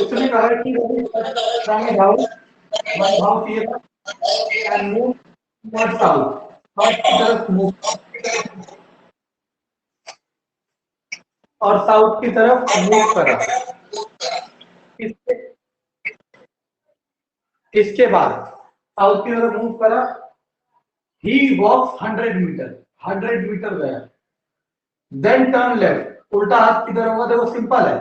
उसने कहा कि भाव किए and move towards south, south की तरफ मूव और साउथ की तरफ मूव करा। इसके बाद साउथ की तरफ मूव करा। ही वॉक्स 100 मीटर, 100 मीटर गया। देन टर्न लेफ्ट, उल्टा हाथ किधर होगा? देखो सिंपल है,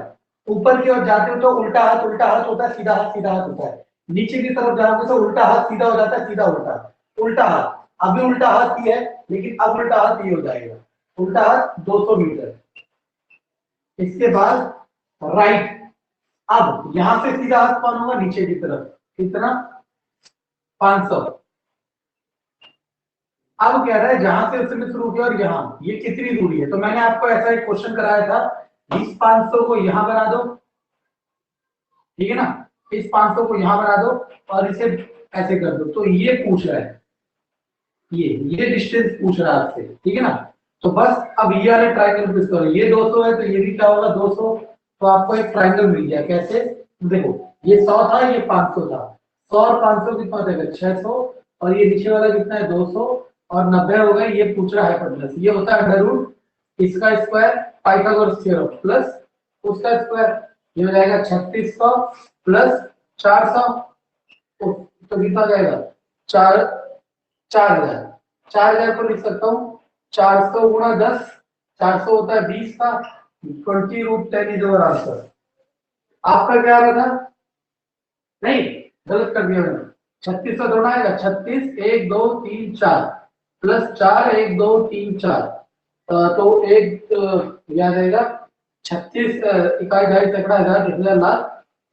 ऊपर की ओर जाते हो तो उल्टा हाथ होता है, सीधा हाथ होता है। नीचे की तरफ जाओगे तो उल्टा हाथ सीधा हो जाता है, सीधा उल्टा हाथ। अभी उल्टा हाथ ही है, लेकिन अब उल्टा हाथ ये हो जाएगा, उल्टा हाथ 200 मीटर। इसके बाद राइट, अब यहां से सीधा हाथ कौन होगा? नीचे की तरफ, कितना? 500। अब कह रहा है जहां से उसने शुरू किया और यहां ये कितनी दूरी है? तो मैंने आपको ऐसा एक क्वेश्चन कराया था, इस 500 को यहां बना दो, ठीक है ना, इस 500 को यहां बना दो और इसे ऐसे कर दो। तो ये पूछ रहा है, ये डिस्टेंस पूछ रहा है आपसे, ठीक है ना। तो बस अब ये वाले ट्रायंगल पे करो, ये 200 है तो ये भी क्या होगा? 200। तो आपको एक ट्रायंगल मिल गया। कैसे? देखो, ये 100 था, ये 500 था। 100 और 500 कितना हो जाएगा? 600। और ये नीचे वाला कितना है? 200 और 90 हो गए। ये पूछ रहा है हाइपोटेनस, ये होता है अंडर रूट इसका स्क्वायर, पाइथागोरस थ्योरम प्लस उसका स्क्वायर। ये हो जाएगा 3600 प्लस 400, तो कितना जाएगा? 4000। 4000 को लिख सकता हूँ 400 गुणा 10, 400 होता है 20 का, 20√10 इज अवर आंसर। आपका क्या आ रहा था? नहीं, गलत कर दिया मैंने। 3600 थोड़ा आएगा, 36 1 2 3 4 प्लस 4 1 2 3 4, तो एक याद रहेगा 36 इकाई ढाई सैकड़ा हजार 10,000 लाख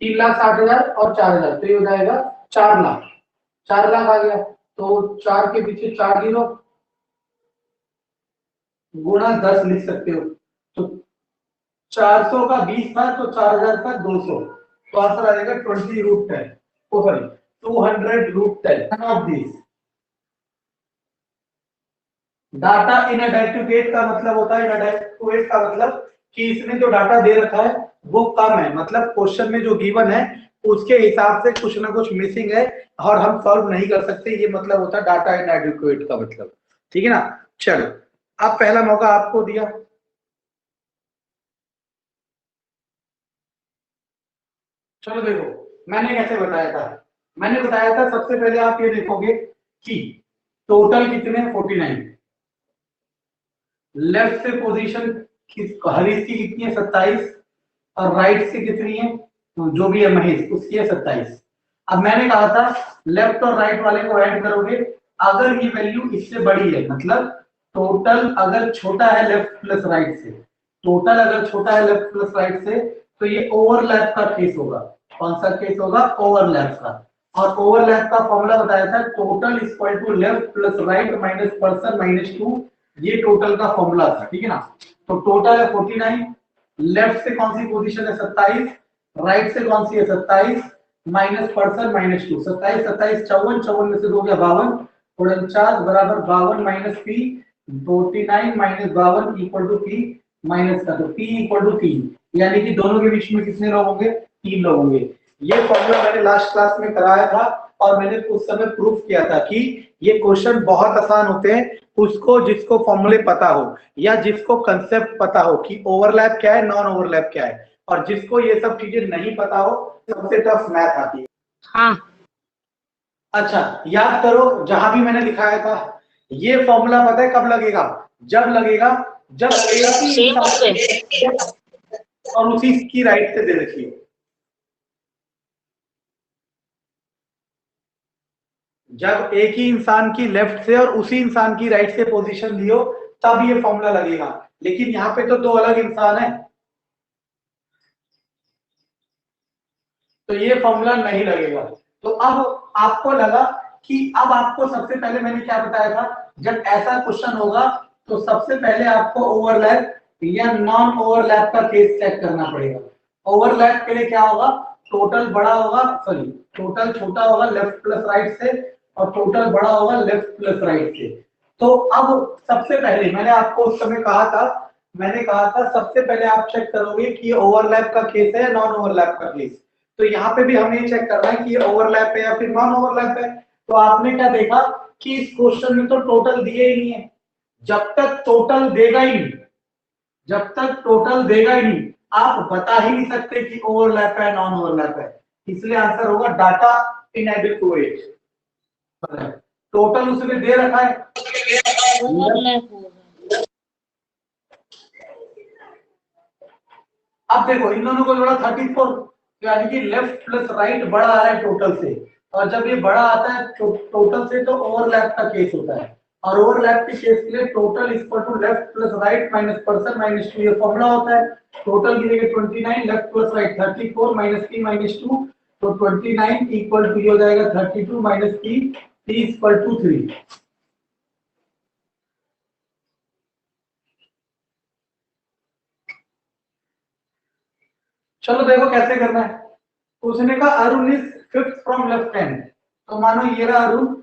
3,60,000 और 4,000, तो ये हो जाएगा 4 लाख। 4 लाख आ गया, तो 4 के पीछे 4 जीरो गुणा 10 लिख सकते हो। तो 400 का 20 था तो 4,000 का 200, तो आंसर आ जाएगा 20√10, sorry 200√10 of this. Data inadequate का मतलब होता है, इनअडेक्वेट का मतलब कि इसने जो डाटा दे रखा है वो कम है, मतलब क्वेश्चन में जो गिवन है उसके हिसाब से कुछ ना कुछ मिसिंग है और हम सॉल्व नहीं कर सकते, ये मतलब होता है डाटा इनएडिक्वेट का मतलब, ठीक है ना। चलो, अब पहला मौका आपको दिया। चलो देखो, मैंने कैसे बताया था? मैंने बताया था सबसे पहले आप ये देखोगे कि टोटल कितने? 49। लेफ्ट से पोजीशन हरीश की कितनी है? 27। और राइट से कितनी है? तो जो भी है महेश, उसकी है 27। अब मैंने कहा था लेफ्ट और राइट वाले को ऐड करोगे, अगर ये वैल्यू इससे बड़ी है, मतलब टोटल अगर छोटा है लेफ्ट प्लस राइट से, टोटल अगर छोटा है लेफ्ट प्लस राइट से, तो ये ओवरलैप का केस होगा। कौन सा केस होगा? ओवरलैप का। और ओवरलैप का फॉर्मूला बताया था, total equal to left plus right minus person minus 2, ये टोटल का फॉर्मूला था, ठीक है ना। तो टोटल है 49, लेफ्ट से कौन सी पोजीशन है? 27, राइट से कौन सी है? 27 माइनस पर्सन माइनस 2, 27 27 54, 54 में से 2 गया 52, 49 बराबर 52 minus P, 49 minus 52 equal to P minus का, तो पी इक्वल टू 3, यानी कि दोनों के बीच में कितने लोग होंगे? 3 लोग होंगे। ये फॉर्मूला मैंने लास्ट क्लास में कराया था और मैंने उस समय प्रूफ किया था कि ये क्वेश्चन बहुत आसान होते हैं, उसको जिसको फॉर्मूले पता हो या जिसको कंसेप्ट पता हो कि ओवरलैप क्या है, नॉन ओवरलैप क्या है, और जिसको ये सब चीजें नहीं पता हो, सबसे टफ मैथ आती है। हाँ। अच्छा, याद करो जहां भी मैंने लिखाया था, ये फॉर्मूला पता है कब लगेगा? जब लगेगा कि और उसी की राइट से दे रखी है। जब एक ही इंसान की लेफ्ट से और उसी इंसान की राइट से पोजीशन लियो, तब ये फॉर्मूला लगेगा। लेकिन यहाँ पे तो 2 अलग इंसान है, तो ये फॉर्मूला नहीं लगेगा। तो अब आपको लगा कि अब आपको सबसे पहले मैंने क्या बताया था, जब ऐसा क्वेश्चन होगा तो सबसे पहले आपको ओवरलैप या नॉन ओवरलैप का केस चेक करना पड़ेगा। ओवरलैप के लिए क्या होगा? टोटल बड़ा होगा, सॉरी टोटल छोटा होगा लेफ्ट प्लस राइट से और टोटल बड़ा होगा लेफ्ट प्लस राइट से। तो अब सबसे पहले मैंने आपको उस समय कहा था, मैंने कहा था सबसे पहले आप चेक करोगे कि ओवरलैप का केस है या नॉन ओवरलैप का केस। तो यहाँ पे भी हमें चेक करना है कि ये ओवरलैप है या फिर नॉन ओवरलैप है। तो आपने क्या देखा कि इस क्वेश्चन में तो टोटल दिए ही नहीं है। जब तक टोटल देगा ही नहीं, जब तक टोटल देगा ही नहीं, आप बता ही नहीं सकते कि ओवरलैप है नॉन ओवरलैप है। इसलिए आंसर होगा डाटा इनएडिक्वेट। टोटल उसमें दे रखा है, अब देखो इन दोनों को जोड़ा 34, यानी कि लेफ्ट प्लस राइट बड़ा आ रहा है टोटल से, और जब ये बड़ा आता है टोटल से तो ओवरलैप का केस होता है। और ओवरलैप के केस के लिए total equal to left plus right minus person minus 2 ये फॉर्मूला होता है। टोटल की जगह 29, left plus right 34 minus 3 minus 2, तो 29 इक्वल टू ये हो जाएगा 32 माइनस 3, 3 इक्वल टू 3। चलो देखो कैसे करना है। उसने कहा Arun is fifth from left hand, तो मानो ये रहा अरुण,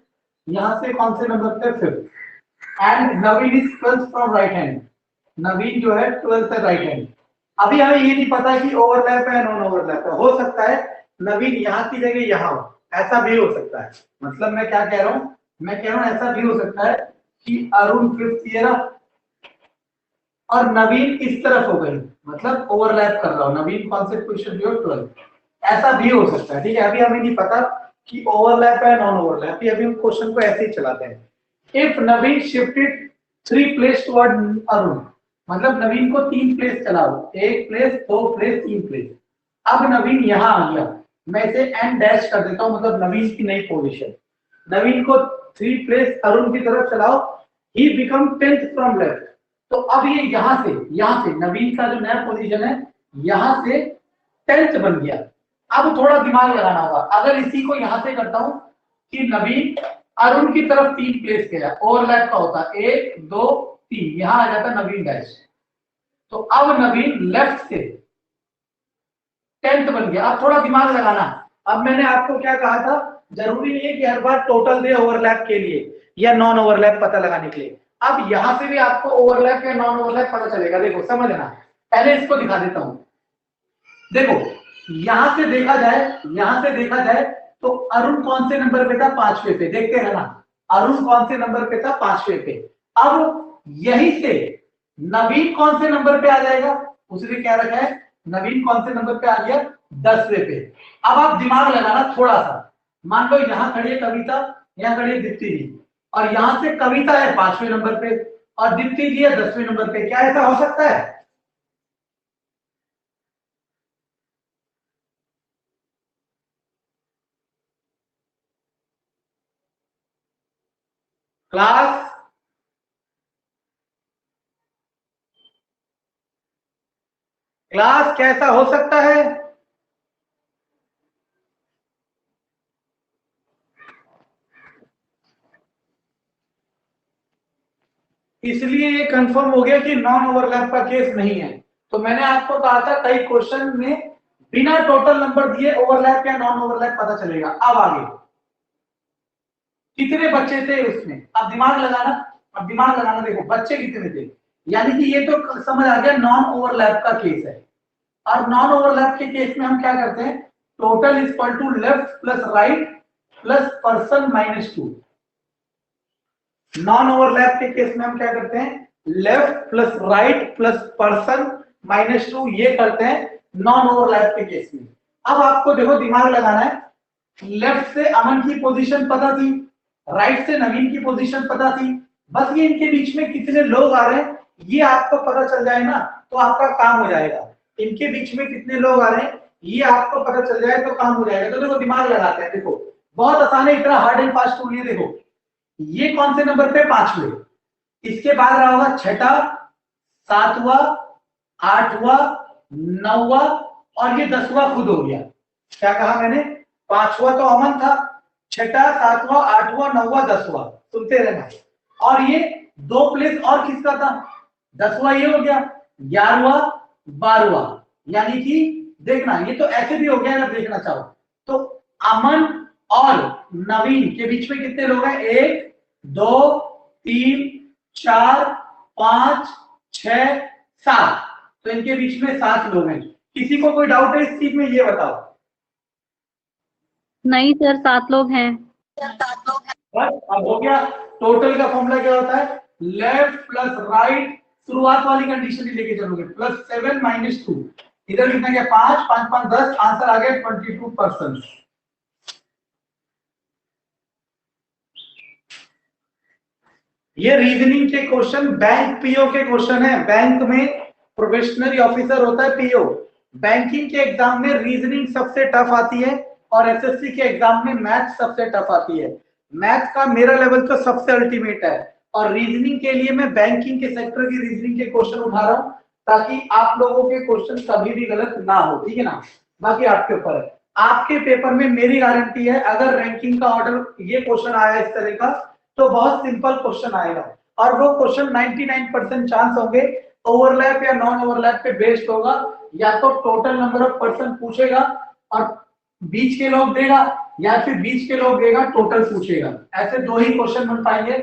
यहां से कौन से नंबर पे fifth, and Naveen is twelfth from right hand, Naveen जो है ट्वेल्थ है राइट हैंड। अभी हमें ये नहीं पता कि ओवरलैप है नॉन ओवरलैप है, हो सकता है नवीन यहाँ की जगह यहाँ हो, ऐसा भी हो सकता है। मतलब मैं क्या कह रहा हूँ, मैं कह रहा हूँ ऐसा भी हो सकता है कि अरुण फिफ्थ ये रहा और नवीन इस तरफ हो गई, मतलब ओवरलैप कर रहा हूं, नवीन कौन से पोजीशन पे हो 12, ऐसा भी हो सकता है। ठीक है, अभी हमें नहीं पता कि ओवरलैप है नॉन ओवरलैप, अभी हम क्वेश्चन को ऐसे ही चलाते हैं। If Naveen shifted 3 place toward Arun, मतलब नवीन को 3 प्लेस चलाओ, 1 प्लेस 2 प्लेस 3 प्लेस। अब नवीन यहां आ गया, मैं इसे एन डैश कर देता हूं, मतलब नवीन की नई पोजीशन। नवीन को 3 प्लेस अरुण की तरफ चलाओ, he become 10th from left. तो अब ये यहां से नवीन का जो नया पोजीशन है यहां से 10th बन गया। अब थोड़ा दिमाग लगाना होगा, अगर इसी को यहां से करता हूं कि नवीन अरुण की तरफ 3 प्लेस किया, ओवरलैप का होता 1 2 3, यहां आ जाता नवीन डैश। तो अब नवीन लेफ्ट से 10th बन गया। अब थोड़ा दिमाग लगाना, अब मैंने आपको क्या कहा था, जरूरी नहीं है कि हर बार टोटल दे ओवरलैप के लिए या नॉन ओवरलैप पता लगाने के लिए। अब यहां से भी आपको ओवरलैप या नॉन ओवरलैप पता चलेगा। देखो समझना, पहले इसको दिखा देता हूं। देखो यहां से देखा जाए, यहां से देखा जाए तो अरुण कौन से नंबर पे था, 5वें पे, देखते हैं ना, अरुण कौन से नंबर पे था, 5वें पे। अब यहीं से नवीन कौन से नंबर पे आ जाएगा, उसने क्या रखा है, नवीन कौन से नंबर पे आ गया, 10वें पे। अब आप दिमाग लगाना थोड़ा सा, मान लो यहां खड़ी है कविता, यहां खड़ी है दीप्ति जी, और यहां से कविता है 5वें नंबर पे और दीप्ति जी है 10वें नंबर पे, क्या ऐसा हो सकता है? क्लास क्लास कैसा हो सकता है? इसलिए ये कंफर्म हो गया कि नॉन ओवरलैप का केस नहीं है। तो मैंने आपको कहा था कई क्वेश्चन में बिना टोटल नंबर दिए ओवरलैप या नॉन ओवरलैप पता चलेगा। अब आगे कितने बच्चे थे उसमें, अब दिमाग लगाना, अब दिमाग लगाना, देखो बच्चे कितने थे, यानी कि ये तो समझ आ गया नॉन ओवरलैप का केस है। और नॉन ओवरलैप के केस में हम क्या करते हैं, total is equal to left plus right plus person minus 2। Non overlap के केस में हम क्या करते हैं, left plus right plus person minus 2 ये करते हैं नॉन ओवरलैप के केस में। अब आपको देखो दिमाग लगाना है, लेफ्ट से अमन की पोजीशन पता थी, राइट से नवीन की पोजीशन पता थी, बस ये इनके बीच में कितने लोग आ रहे हैं ये आपको पता चल जाए ना तो आपका काम हो जाएगा। इनके बीच में कितने लोग आ रहे हैं ये आपको पता चल जाए तो काम हो जाएगा। तो देखो दिमाग लगाते हैं, देखो बहुत आसान है, इतना हार्ड एंड फास्ट टूल है। देखो ये कौन से नंबर पे, 5वें, इसके बाद रहा होगा छठा, 7वां, 8वां, 9वां और ये 10वां खुद हो गया। क्या कहा मैंने, 5वां तो अमन था, छठा, 7वां, 8वां, 9वां, 10वां, सुनते रहना। और ये 2 प्लेस और किसका था, 10वां ये हो गया, 11वां, 12वां, यानी कि देखना ये तो ऐसे भी हो गया अगर देखना चाहो तो अमन और नवीन के बीच में कितने लोग हैं, 1 2 3 4 5 6 7, तो इनके बीच में 7 लोग हैं। किसी को कोई डाउट है इस चीज में, ये बताओ। नहीं सर, 7 लोग हैं। बस अब हो गया। टोटल का फॉर्मूला क्या होता है, लेफ्ट प्लस राइट, शुरुआत वाली कंडीशन ही लेके चलोगे, +7 - 2, इधर कितना गया 5, 5 5 10, आंसर आ गया 22%। ये रीजनिंग के क्वेश्चन बैंक पीओ के क्वेश्चन है। बैंक में प्रोफेशनल ऑफिसर होता है पीओ। बैंकिंग के एग्जाम में रीजनिंग सबसे टफ आती है और एसएससी के एग्जाम में मैथ सबसे टफ आती है। मैथ का मेरा लेवल तो सबसे अल्टीमेट है और रीजनिंग के लिए मैं बैंकिंग के सेक्टर की रीजनिंग के क्वेश्चन उठा रहा हूं ताकि आप लोगों के क्वेश्चन कभी भी गलत ना हो, ठीक है ना। बाकी आपके ऊपर है। आपके पेपर में मेरी गारंटी है, अगर रैंकिंग का ऑर्डर ये क्वेश्चन आया इस तरह का तो बहुत सिंपल क्वेश्चन आएगा और वो क्वेश्चन 99% चांस होंगे ओवरलैप या नॉन ओवरलैप पे बेस्ड होगा। या तो टोटल नंबर ऑफ पर्सन पूछेगा और बीच के लोग देगा, या फिर बीच के लोग देगा टोटल पूछेगा। ऐसे दो ही क्वेश्चन बन पाएंगे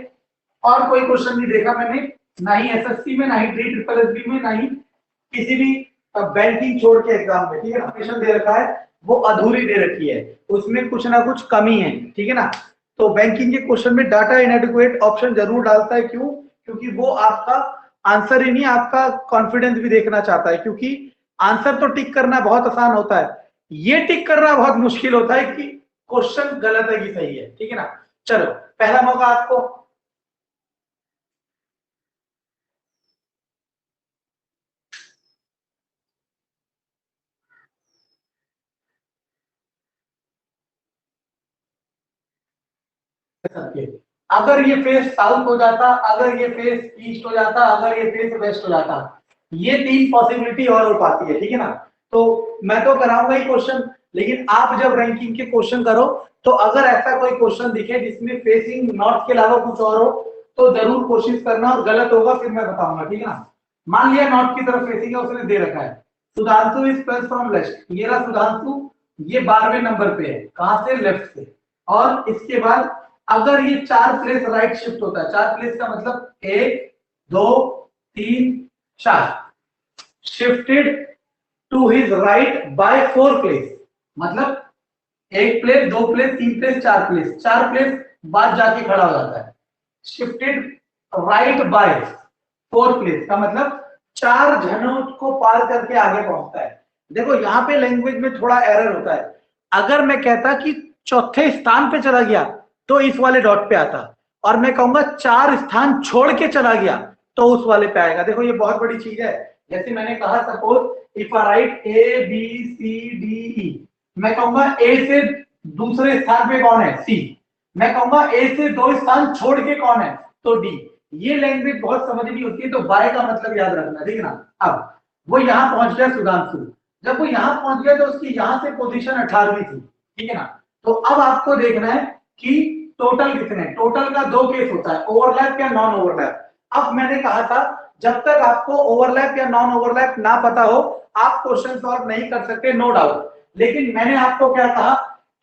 और कोई क्वेश्चन नहीं देखा मैंने, ना ही एसएससी में, ना ही DSSB में, ना ही किसी भी बैंकिंग छोड़ के एग्जाम में, ठीक है ना। क्वेश्चन दे रखा है वो अधूरी दे रखी है, उसमें कुछ ना कुछ कमी है, ठीक है ना। तो बैंकिंग के क्वेश्चन में डाटा इनएडिक्वेट ऑप्शन जरूर डालता है, क्यों? क्योंकि वो आपका आंसर ही नहीं, आपका कॉन्फिडेंस भी देखना चाहता है। क्योंकि आंसर तो टिक करना बहुत आसान होता है, ये टिक करना बहुत मुश्किल होता है कि क्वेश्चन गलत है कि सही है, ठीक है ना। चलो पहला मौका आपको। अगर ये फेस साउथ हो जाता, अगर ये फेस ईस्ट हो जाता, अगर ये फेस वेस्ट हो जाता, ये 3 पॉसिबिलिटी और हो पाती है, ठीक है ना। तो मैं तो कराऊंगा ही क्वेश्चन, लेकिन आप जब रैंकिंग के क्वेश्चन करो तो अगर ऐसा कोई क्वेश्चन दिखे जिसमें फेसिंग नॉर्थ के अलावा कुछ और हो तो जरूर कोशिश करना, और गलत होगा फिर मैं बताऊंगा, ठीक है ना। मान लिया नॉर्थ की तरफ फेसिंग है, उसने दे रखा है Sudhanshu is plus from west, ये रहा सुधांशु, ये 12वें नंबर पे है, कहां से, लेफ्ट से। और इसके बाद अगर ये 4 प्लेस राइट शिफ्ट होता है, 4 प्लेस का मतलब 1 2 3 4, shifted to his right by 4 place, मतलब 1 place 2 place 3 place 4 place, 4 place बाद जाके खड़ा हो जाता है। शिफ्टेड राइट बाय 4 प्लेस का मतलब 4 जनों को पार करके आगे पहुंचता है। देखो यहाँ पे लैंग्वेज में थोड़ा एरर होता है। अगर मैं कहता कि चौथे स्थान पे चला गया तो इस वाले डॉट पे आता, और मैं कहूंगा 4 स्थान छोड़ के चला गया तो उस वाले पे आएगा। देखो ये बहुत बड़ी चीज है। जैसे मैंने कहा suppose if I right ABCDE, मैं कहूंगा ए से दूसरे स्थान पे कौन है, सी। मैं कहूंगा ए से 2 स्थान छोड़ के कौन है, तो डी। ये लैंग्वेज बहुत समझनी होती है, तो बाय का मतलब याद रखना, ठीक है ना। अब वो यहां पहुंच गया सुधांशु, जब वो यहां पहुंच गया तो उसकी यहां से पोजीशन 18वीं थी, ठीक है ना। तो अब आपको देखना है कि टोटल कितने, टोटल का 2 केस होता है, ओवरलैप या नॉन ओवरलैप। अब मैंने कहा था जब तक आपको ओवरलैप या नॉन ओवरलैप ना पता हो आप क्वेश्चन सॉल्व नहीं कर सकते, नो डाउट। लेकिन मैंने आपको क्या कहा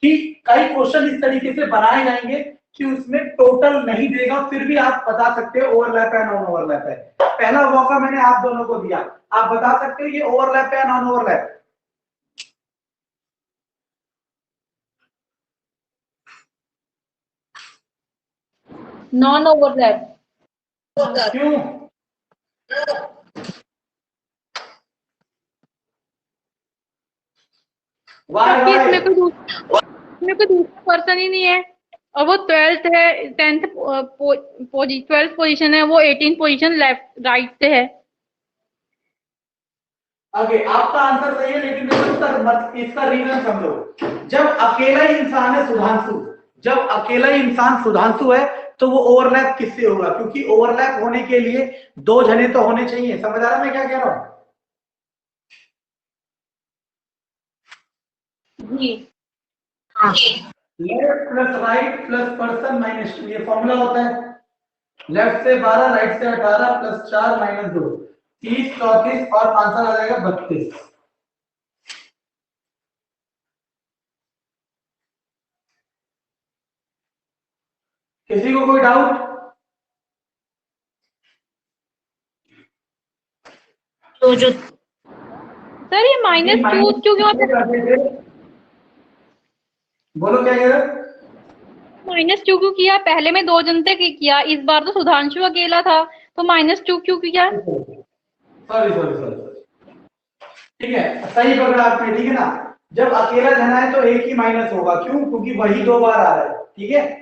कि कई क्वेश्चन इस तरीके से बनाए जाएंगे कि उसमें टोटल नहीं देगा फिर भी आप बता सकते हो ओवरलैप है नॉन ओवरलैप है। पहला मौका मैंने आप दोनों को दिया, आप बता सकते हो ये ओवरलैप है नॉन ओवरलैप। Non overlap. क्यों? क्योंकि इसमें कोई दूसरा पर्सन ही नहीं है और वो 12th है, 10th 12th पोजीशन है, वो 18th पोजीशन लेफ्ट राइट से है। ओके आपका आंसर सही है, लेकिन देखो इसका रीजन समझो। जब अकेला ही इंसान है सुधांशु, जब अकेला ही इंसान सुधांशु है तो वो ओवरलैप किससे होगा, क्योंकि ओवरलैप होने के लिए 2 जने तो होने चाहिए। समझ आ रहा है मैं क्या कह रहा हूं? जी हाँ। Left plus right plus person -2, ये फॉर्मूला होता है। लेफ्ट से 12, राइट से 18 प्लस 4 -2, 30 34 और आंसर आ जाएगा 32। किसी को कोई डाउट? तो जो सर ये -2 क्यों क्यों करते थे बोलो क्या कह रहे हो? -2 क्यों किया? पहले में 2 जन थे किया, इस बार तो सुधांशु अकेला था, तो -2 क्यों किया? सॉरी सॉरी सॉरी, ठीक है, सही पकड़ा आपने, ठीक है ना। जब अकेला जना है तो एक ही माइनस होगा, क्यों? क्योंकि वही 2 बार आ रहा है, ठीक है।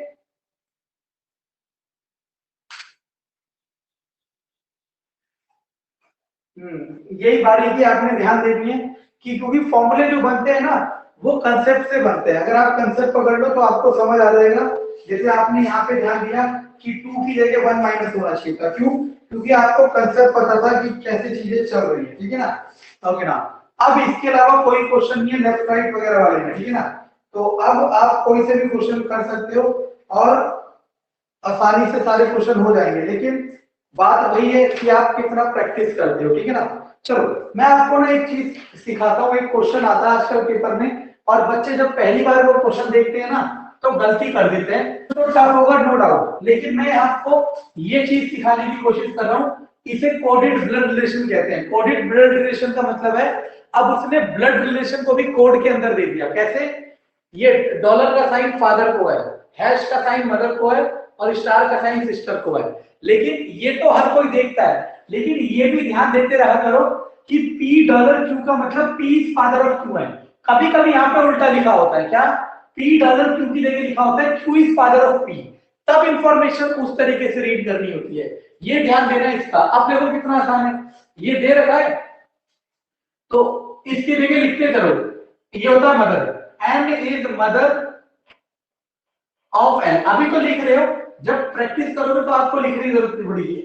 यही बारीकी आपने ध्यान देनी है कि क्योंकि फॉर्मूले जो बनते हैं ना वो कंसेप्ट से बनते हैं। अगर आप कंसेप्ट पकड़ लो तो आपको समझ आ जाएगा। जैसे आपने यहाँ पे ध्यान दिया कि 2 की जगह 1 माइनस होना चाहिए था, क्यों? क्योंकि आपको कंसेप्ट पता था कि कैसे चीजें चल रही है, ठीक है ना। ओके ना। अब इसके अलावा कोई क्वेश्चन नहीं है लेफ्ट राइट वगैरह वाले में, ठीक है ना। तो अब आप कोई से भी क्वेश्चन कर सकते हो और आसानी से सारे क्वेश्चन हो जाएंगे, लेकिन बात वही है कि आप कितना प्रैक्टिस करते हो, ठीक है ना। चलो मैं आपको ना एक चीज सिखाता हूँ। एक क्वेश्चन आता है आजकल पेपर में और बच्चे जब पहली बार वो क्वेश्चन देखते हैं ना तो गलती कर देते हैं। तो टफ होगा नो डाउट, लेकिन मैं आपको ये चीज सिखाने की कोशिश कर रहा हूँ। इसे कोडेड ब्लड रिलेशन कहते हैं। कोडेड ब्लड रिलेशन का मतलब है अब उसने ब्लड रिलेशन को भी कोड के अंदर दे दिया। कैसे? ये डॉलर का साइन फादर को है, हैश का साइन मदर को है और स्टार का साइन सिस्टर को है। लेकिन ये तो हर कोई देखता है, लेकिन ये भी ध्यान देते रहा करो कि पी डॉलर क्यू का मतलब P is father of Q है। कभी कभी यहाँ पे उल्टा लिखा होता है, क्या? पी डॉलर क्यू की जगह लिखा होता है Q is father of P. तब इंफॉर्मेशन उस तरीके से रीड करनी होती है, ये ध्यान देना है इसका। अब देखो कितना आसान है, ये दे रखा है तो इसकी जगह लिखते चलो। ये होता है mother, N is mother of N. अभी तो लिख रहे हो, जब प्रैक्टिस करोगे तो आपको लिखने की जरूरत नहीं पड़ेगी।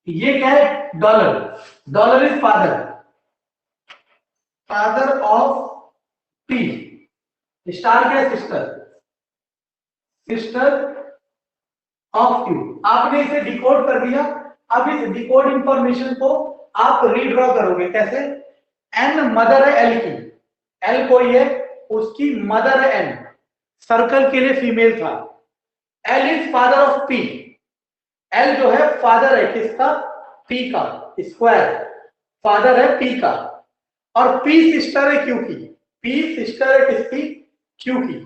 ये क्या है? Dollar. Dollar is father, father of P. Star क्या है? Sister, sister of Q. आपने इसे डिकोड कर दिया। अब इस डिकोड इंफॉर्मेशन को आप रीड्रॉ करोगे कैसे? एन मदर है एल की, एल कोई है उसकी मदर है एन, सर्कल के लिए फीमेल था। L is father of P. L जो है फादर है किसका? पी का, स्क्वायर फादर है पी का। और पी सिस्टर है क्यू की, पी सिस्टर है किसकी? क्यू की।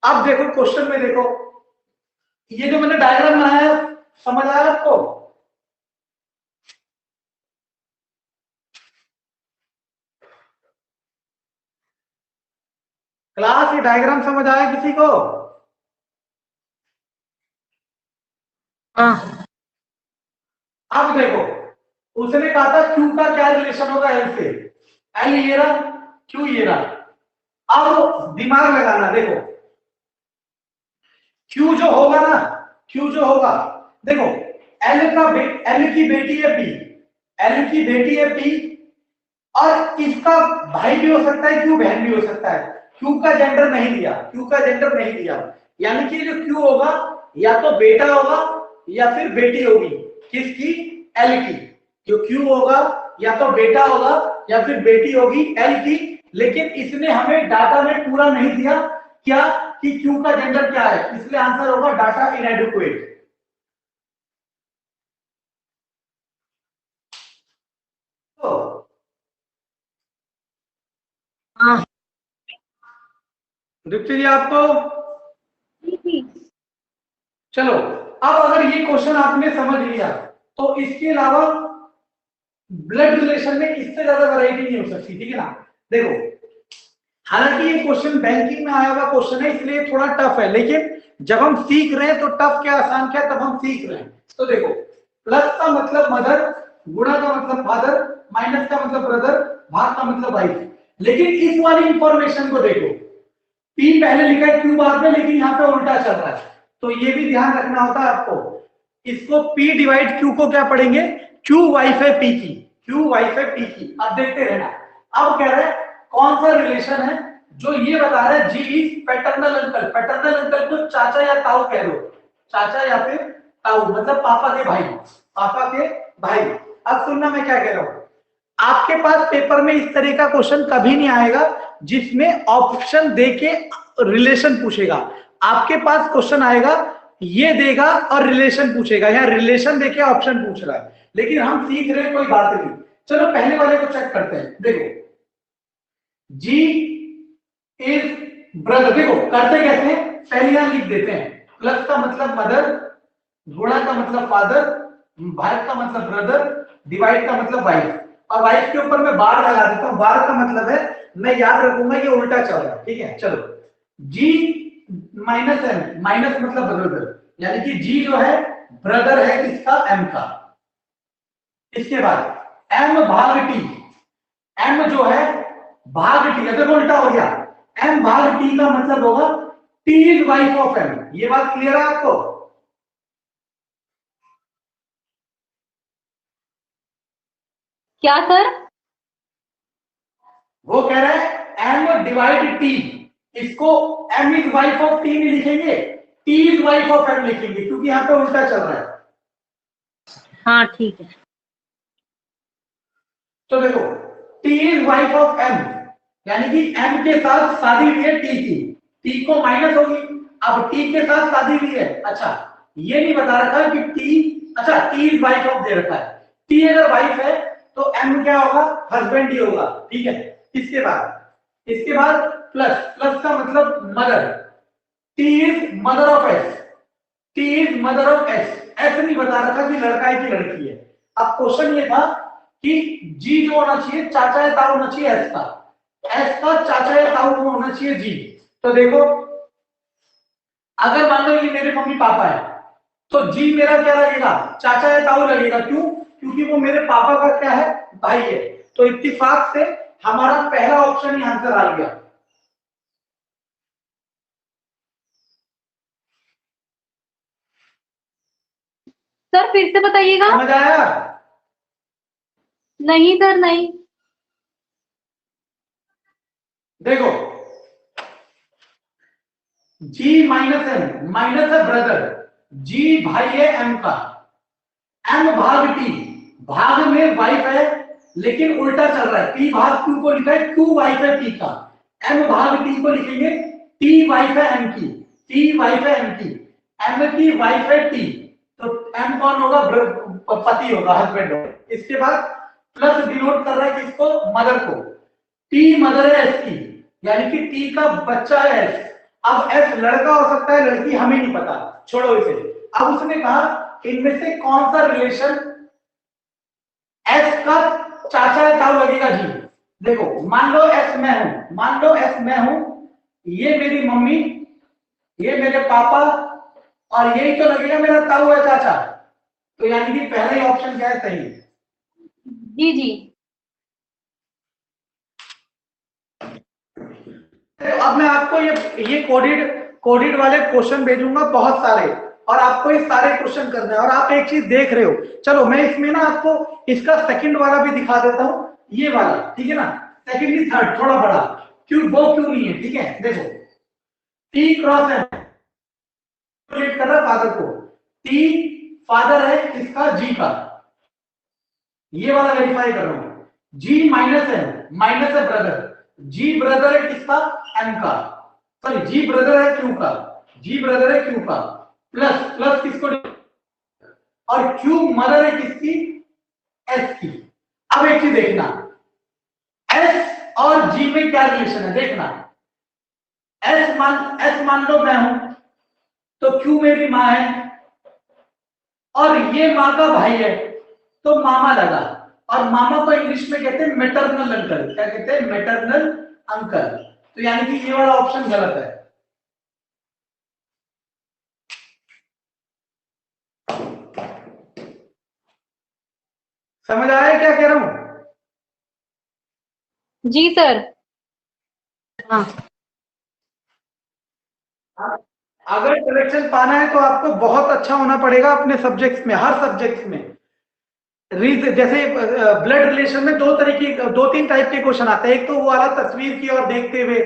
अब देखो क्वेश्चन में देखो, ये जो मैंने डायग्राम बनाया समझ आया आपको? क्लास ये डायग्राम समझ आया किसी को? हाँ। अब देखो, उसने कहा था क्यू का क्या रिलेशन होगा एल से। एल ये रहा, क्यू ये रहा। अब दिमाग लगाना, देखो क्यू जो होगा ना, क्यू जो होगा, देखो एल की बेटी है पी, एल की बेटी है पी और इसका भाई भी हो सकता है, क्यू बहन भी हो सकता है। क्यू का जेंडर नहीं दिया, क्यू का जेंडर नहीं दिया, यानी कि जो क्यू होगा या तो बेटा होगा या फिर बेटी होगी। किसकी? एल की। जो क्यू होगा या तो बेटा होगा या फिर बेटी होगी एल की। लेकिन इसने हमें डाटा में पूरा नहीं दिया क्या कि क्यू का जेंडर क्या है, इसलिए आंसर होगा डाटा इनएडिक्वेट। तो हाँ। दिखती है आपको? जी। चलो, अब अगर ये क्वेश्चन आपने समझ लिया तो इसके अलावा ब्लड रिलेशन में इससे ज्यादा वैरायटी नहीं हो सकती, ठीक है ना। देखो, हालांकि ये क्वेश्चन बैंकिंग में आया हुआ क्वेश्चन है इसलिए थोड़ा टफ है, लेकिन जब हम सीख रहे हैं तो टफ क्या आसान क्या तब हम सीख रहे हैं। तो देखो, प्लस का मतलब मदर, गुणा का मतलब फादर, माइनस का मतलब ब्रदर, भाग का मतलब वाइफ। लेकिन इस वाली इंफॉर्मेशन को देखो, पी पहले लिखा है क्यू बाद में, लेकिन यहाँ पे उल्टा चल रहा है। तो ये भी ध्यान रखना होता है आपको। इसको पी डिवाइड क्यू को क्या पढ़ेंगे? क्यू वाइफ है पी की, क्यू वाइफ है पी की। अब देखते रहना। अब कह रहे हैं कौन सा रिलेशन है जो ये बता रहा है G is paternal uncle. Paternal uncle को चाचा या ताऊ कह लो, चाचा या फिर ताऊ मतलब पापा के भाई, पापा के भाई। अब सुनना मैं क्या कह रहा हूं। आपके पास पेपर में इस तरह का क्वेश्चन कभी नहीं आएगा जिसमें ऑप्शन देके रिलेशन पूछेगा। आपके पास क्वेश्चन आएगा ये देगा और रिलेशन पूछेगा, यहाँ रिलेशन देके ऑप्शन पूछ रहा है। लेकिन हम सीख रहे हैं, कोई बात नहीं। चलो पहले वाले को चेक करते हैं। देखो, जी इज ब्रदर, देखो करते कैसे हैं, पहले यहां लिख देते हैं, प्लस का मतलब मदर, गुणा का मतलब फादर, भाग का मतलब ब्रदर, डिवाइड का मतलब वाइफ, और वाइफ के ऊपर मैं बार लगा देता हूं। बार का मतलब है मैं याद रखूंगा ये उल्टा चल रहा है, ठीक है। चलो जी माइनस एम, माइनस मतलब ब्रदर, यानी कि जी जो है ब्रदर है किसका, एम का। इसके बाद एम भाग टी, एम जो है भाग टी, अगर उल्टा हो गया एम भाग टी का मतलब होगा T is wife of M. ये बात क्लियर है आपको? क्या सर? वो कह रहा है एम डिवाइड टी, इसको M is wife of T नहीं लिखेंगे, T is wife of M लिखेंगे, क्योंकि यहां पे उल्टा चल रहा है। हाँ ठीक है। तो देखो T is wife of M, यानी कि एम के साथ शादी हुई है टी की, टी को माइनस होगी, अब टी के साथ शादी हुई है। अच्छा ये नहीं बता रखा कि टी, अच्छा टी इज वाइफ ऑफ दे रखा है, टी अगर वाइफ है तो एम क्या होगा, हस्बैंड ही होगा, ठीक है। इसके बाद प्लस, प्लस का मतलब mother, T is mother of S, T is mother of S, S नहीं बता रखा कि लड़का है कि लड़की है। अब क्वेश्चन ये था कि जी जो होना चाहिए चाचा या ताऊ होना चाहिए एस का, एस का चाचा या ताऊ होना चाहिए जी। तो देखो अगर मान लो ये मेरे मम्मी पापा है तो जी मेरा क्या लगेगा, चाचा या ताऊ लगेगा। क्यों? क्योंकि वो मेरे पापा का क्या है, भाई है। तो इत्तेफाक से हमारा पहला ऑप्शन ही आंसर आ गया। सर फिर से बताइएगा। समझ आया? नहीं सर नहीं। देखो जी माइनस एम, माइनस है ब्रदर, जी भाई है एम का, एम भाग टी, भाग में वाइफ है लेकिन उल्टा चल रहा है, टी भाग क्यू को लिखा है, क्यू वाइफ है टी का, एम भाग टी को लिखेंगे टी वाइफ है एम की, टी वाइफ है एम की, एम की वाइफ है टी, तो एम कौन होगा, पति होगा, हस्बैंड होगा। इसके बाद प्लस डिनोट कर रहा है किसको, मदर को, टी मदर है एस की, यानी कि टी का बच्चा है एस। अब एस लड़का हो सकता है लड़की, हमें नहीं पता, छोड़ो इसे। अब उसने कहा इनमें से कौन सा रिलेशन एस का चाचा या ताऊ लगेगा जी। देखो मान लो एस मैं हूं, मान लो एस मैं हूं, ये मेरी मम्मी, ये मेरे पापा, और यही तो लगेगा मेरा ताऊ है चाचा। तो यानी कि पहला ही ऑप्शन क्या है, सही। जी जी। तो अब मैं आपको ये कोडिड कोडिड वाले क्वेश्चन भेजूंगा बहुत सारे, और आपको ये सारे क्वेश्चन करने हैं। और आप एक चीज देख रहे हो, चलो मैं इसमें ना आपको इसका सेकंड वाला भी दिखा देता हूं, ये वाला, ठीक है ना, सेकंड की थर्ड थोड़ा बड़ा, क्यों वो क्यों नहीं है, ठीक है। देखो टी क्रॉस है, कर रहा है फादर को, टी फादर है किसका, जी का, ये वाला वेरीफाई कर रहा हूं। जी माइनस है, माइनस है ब्रदर, जी ब्रदर है किसका, एम का, सॉरी जी ब्रदर है क्यू का, जी ब्रदर है क्यू का, प्लस प्लस किसको, और क्यू मदर है किसकी, एस की। अब एक चीज देखना, एस और जी में क्या रिलेशन है देखना, एस मान लो मैं हूं तो क्यू मेरी मां है, और ये मां का भाई है तो मामा लगा, और मामा को इंग्लिश में कहते हैं मैटरनल अंकल, क्या कहते हैं, मैटरनल अंकल। तो यानी कि ये वाला ऑप्शन गलत है। समझ आया क्या कह रहा हूं? जी सर। हाँ। अगर करेक्शन पाना है तो आपको बहुत अच्छा होना पड़ेगा अपने सब्जेक्ट्स में, हर सब्जेक्ट्स में। जैसे ब्लड रिलेशन में दो तीन टाइप के क्वेश्चन आते हैं, एक तो वो वाला तस्वीर की ओर देखते हुए,